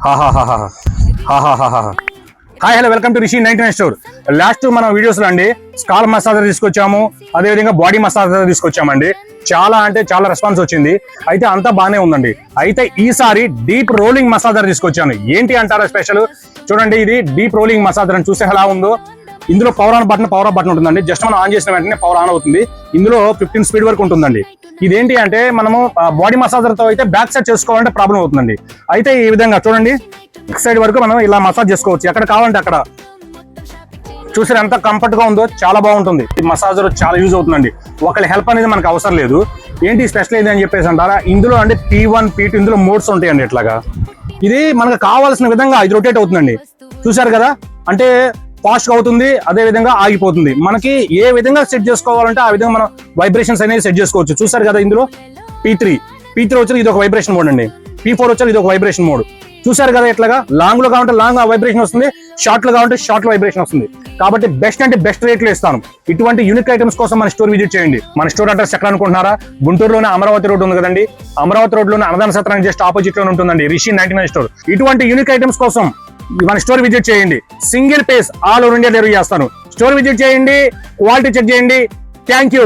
Hi hello welcome to Rishi 99 store. Last మన videos లో అండి స్కాల్ మసాజర్ తీసుకొచ్చాము, అదేవిధంగా బాడీ మసాజర్ తీసుకొచ్చామండి. చాలా అంటే చాలా రెస్పాన్స్ వచ్చింది, అయితే అంతా బాగానే ఉందండి. అయితే ఈసారి డీప్ రోలింగ్ మసాజర్ తీసుకొచ్చాను. ఏంటి అంటారా స్పెషల్? చూడండి, ఇది డీప్ రోలింగ్ మసాజర్ అని చూస్తే ఎలా ఉందో. ఇందులో పవర్ ఆఫ్ బటన్ ఉంటుందండి. జస్ట్ మనం ఆన్ చేసిన వెంటనే పవర్ ఆన్ అవుతుంది. ఇందులో 15 స్పీడ్ వరకు ఉంటుందండి. ఇదేంటి అంటే మనము బాడీ మసాజర్ తో అయితే బ్యాక్ సైడ్ చేసుకోవాలంటే ప్రాబ్లం అవుతుందండి. అయితే ఈ విధంగా చూడండి, నెక్స్ట్ సైడ్ వరకు మనం ఇలా మసాజ్ చేసుకోవచ్చు, ఎక్కడ కావాలంటే అక్కడ. చూసారు ఎంత కంఫర్ట్ గా ఉందో, చాలా బాగుంటుంది. ఈ మసాజర్ చాలా యూజ్ అవుతుందండి. ఒకళ్ళ హెల్ప్ అనేది మనకు అవసరం లేదు. ఏంటి స్పెషల్ ఇది అని చెప్పేసి అంటారా? ఇందులో అంటే P1 P2 ఇందులో మోడ్స్ ఉంటాయండి. ఇట్లాగా ఇది మనకు కావాల్సిన విధంగా ఇది రొటేట్ అవుతుందండి. చూసారు కదా, అంటే ఫాస్ట్ గా అవుతుంది, అదే విధంగా ఆగిపోతుంది. మనకి ఏ విధంగా సెట్ చేసుకోవాలంటే ఆ విధంగా మనం వైబ్రేషన్స్ అనేది సెట్ చేసుకోవచ్చు. చూసారు కదా, ఇందులో P3 వచ్చి ఇది ఒక వైబ్రేషన్ మోడ్ అండి. P4 వచ్చి ఇది ఒక వైబ్రేషన్ మోడ్. చూసారు కదా, ఇట్లాగా లాంగ్ లో కావాలంటే లాంగ్ వైబ్రేషన్ వస్తుంది, షార్ట్ లో కావాలంటే షార్ట్ లో వైబ్రేషన్ వస్తుంది. కాబట్టి బెస్ట్ అంటే బెస్ట్ రేట్ లో ఇస్తాను. ఇటువంటి యూనిక్ ఐటమ్స్ కోసం మన స్టోర్ విజిట్ చేయండి. మన స్టోర్ అడ్రస్ ఎక్కడ అనుకుంటున్నారా? గుంటూరులోనే అమరావతి రోడ్ ఉంది కదండి. అమరావతి రోడ్ లోనే అన్నదాన సత్రానికి జస్ట్ ఆపోజిట్ లో ఉంటుందండి రిషి 99 స్టోర్. ఇటువంటి యూనిక్ ఐటమ్స్ కోసం మన స్టోర్ విజిట్ చేయండి. Single piece all over India delivery చేస్తాను. స్టోర్ విజిట్ చేయండి, క్వాలిటీ చెక్ చేయండి. Thank you.